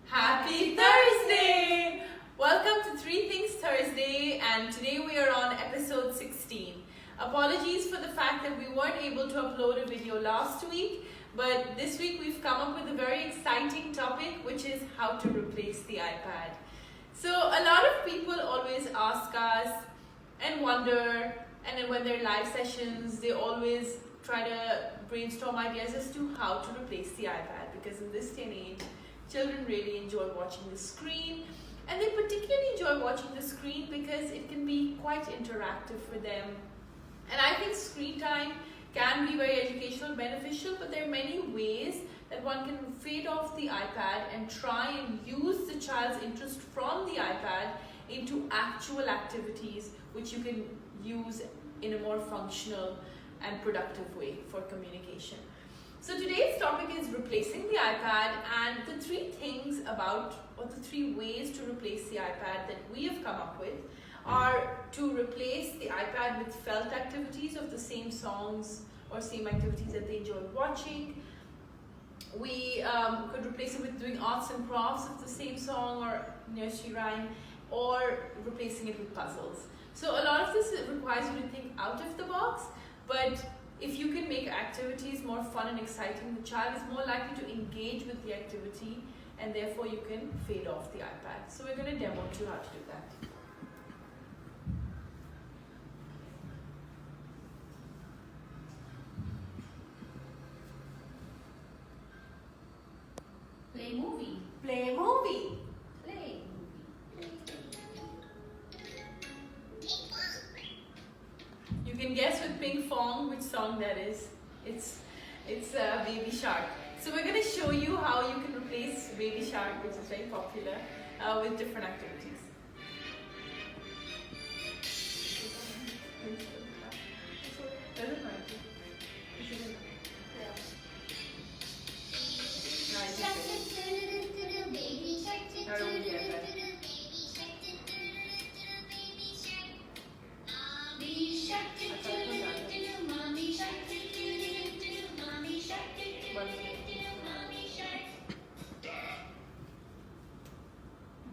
Happy Thursday! Welcome to Three Things Thursday, and today we are on episode 16. Apologies for the fact that we weren't able to upload a video last week, but this week we've come up with a very exciting topic, which is how to replace the iPad. So a lot of people always ask us and wonder, and then when they're live sessions, they always try to brainstorm ideas as to how to replace the iPad, because in this day and age, children really enjoy watching the screen, and they particularly enjoy watching the screen because it can be quite interactive for them. And I think screen time can be very educational, beneficial, but there are many ways that one can fade off the iPad and try and use the child's interest from the iPad into actual activities which you can use in a more functional and productive way for communication. So today's topic is replacing the iPad, and the three things about, or the three ways to replace the iPad that we have come up with are to replace the iPad with felt activities of the same songs or same activities that they enjoy watching. We could replace it with doing arts and crafts of the same song or nursery rhyme, or replacing it with puzzles. So a lot of this requires you to think out of the box, but if you can make activities more fun and exciting, the child is more likely to engage with the activity, and therefore you can fade off the iPad. So we're going to demo to you how to do that. Play movie. Play movie. Play movie. You can guess with Ping Fong which song that is. It's Baby Shark. So we're going to show you how you can replace Baby Shark, which is very popular, with different activities. Doesn't matter. I don't get that.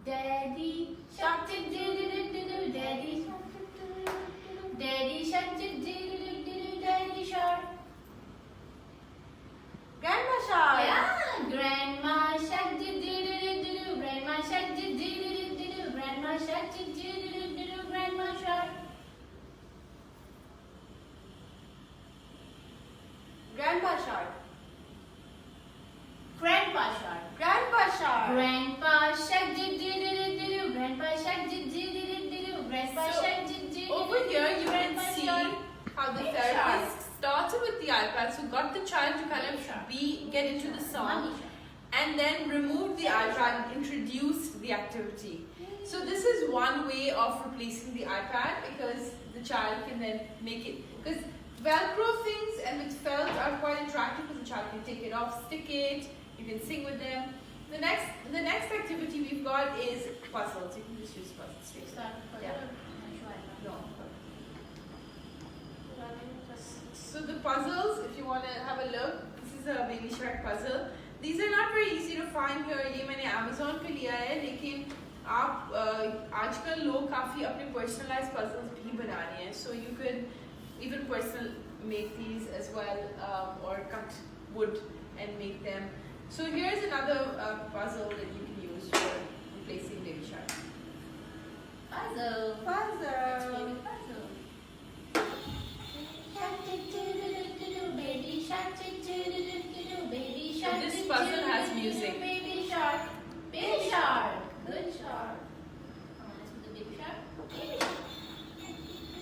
Daddy shark do do do do do, daddy shark do do, daddy shark do do do do, daddy shark. Grandma Shark! Yeah, grandma shark do do do do, grandma shark do do do, grandma shark do do do, grandma shark. Grandpa Shark! Grandpa shark. Grandpa Shark! Grandpa shark do do do, grandpa shark do do do, grandpa So, shark do do. Over here you can Grandpa see shark. how the Baby therapist started with the iPad, so got the child to kind Baby shark. of get into the song, Mommy shark. and then removed the iPad and introduced the activity. So this is one way of replacing the iPad, because the child can then make it, because Velcro things and with felt are quite interactive, because the child can take it off, stick it, you can sing with them. The next activity we've got is puzzles. You can just use puzzles. Yeah. No. So the puzzles, if you want to have a look, this is a Baby Shark puzzle. These are not very easy to find here. ये मैंने Amazon पे लिया है, लेकिन आप आजकल लोग काफी अपने personalized puzzles भी बना रहे हैं. So you could even make these as well, or cut wood and make them. So here's another puzzle that you can use for replacing Baby Shark. Puzzle. Let's play with puzzle. Baby shark, baby shark. So this puzzle has music. Baby shark, baby shark. Good shark. Let's put the baby shark. Baby shark.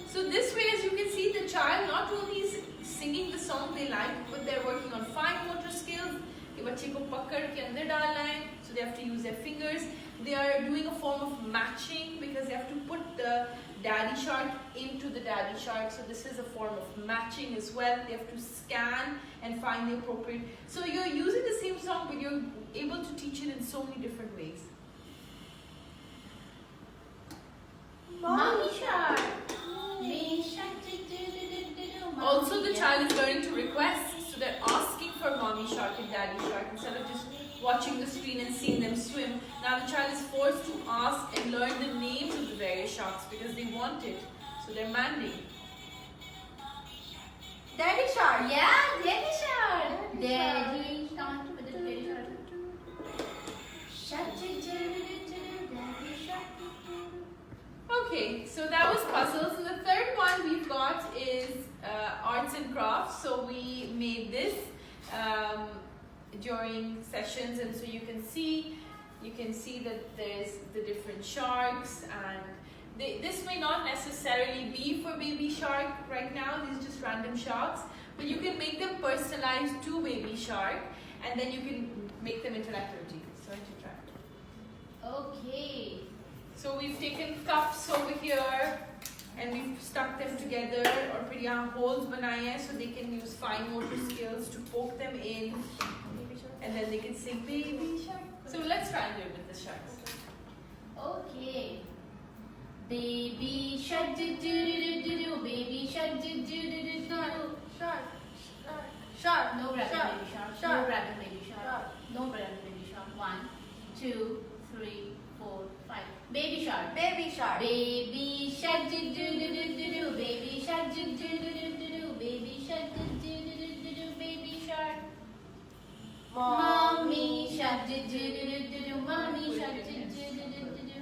So this way, as you can see, the child not only is singing the song they like, but they're working on fine motor skills. कि बच्चे को पकड़ के अंदर डालना है, so they have to use their fingers. They are doing a form of matching, because they have to put the daddy shark into the daddy shark. So this is a form of matching as well. They have to scan and find the appropriate. So you're using the same song, but you're able to teach it in so many different ways. Mommy shark. Baby shark. Also, the child is learning to request, so they're asking for mommy shark and daddy shark instead of just watching the screen and seeing them swim. Now the child is forced to ask and learn the names of the various sharks because they want it. So they're manding. Daddy shark. Yeah, daddy shark. Daddy shark. Daddy shark. Daddy shark. Okay, so that was puzzles. And the third one we've got is arts and crafts. So we made this during sessions, and so you can see that there's the different sharks, and this may not necessarily be for baby shark right now. These are just random sharks, but you can make them personalized to baby shark, and then you can make them into an activity. So to try. Okay. So we've taken cups over here and we've stuck them together, or pretty holes बनाए हैं so they can use fine motor skills to poke them in, and then they can sing baby shark. So let's try and do it with the sharks. Okay. Baby shark do do do do do. Baby shark do do do do do. Shark. Shark. No rabbit baby shark. No rabbit baby shark. No rabbit baby shark. 1, 2, 3, 4, 5. Baby shark. Baby shark. Baby shark do do do do do do. Baby shark do do do do do do. Baby shark do do do do do do. Baby shark. Mommy shark do do do do do do. Mommy shark do do do do do do.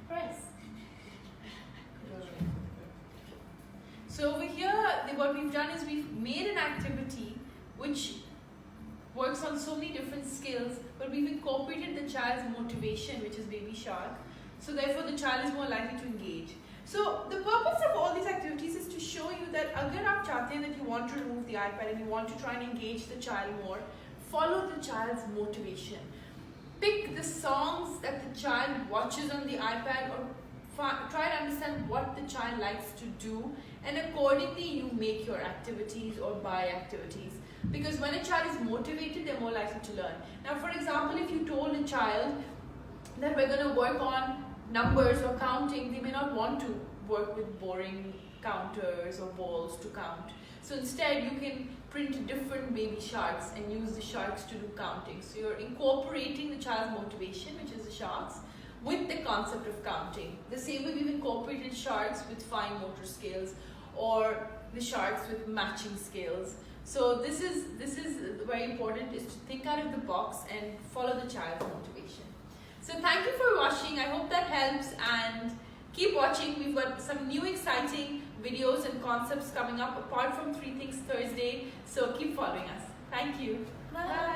Press. So over here, what we've done is we've made an activity which works on so many different skills, but we've incorporated the child's motivation, which is baby shark. So therefore the child is more likely to engage. So the purpose of all these activities is to show you that agar aap chahte hain that you want to remove the iPad and you want to try and engage the child more, follow the child's motivation. Pick the songs that the child watches on the iPad, or try to understand what the child likes to do, and accordingly you make your activities or buy activities. Because when a child is motivated, they're more likely to learn. Now, for example, if you told a child that we're going to work on numbers or counting, they may not want to work with boring counters or balls to count. So instead, you can print different baby sharks and use the sharks to do counting. So you're incorporating the child's motivation, which is the sharks, with the concept of counting. The same way we've incorporated sharks with fine motor skills, or the sharks with matching skills. So this is very important, is to think out of the box and follow the child's motivation. So thank you for watching. I hope that helps, and keep watching. We've got some new exciting videos and concepts coming up apart from 3 Things Thursday. So keep following us. Thank you. Bye.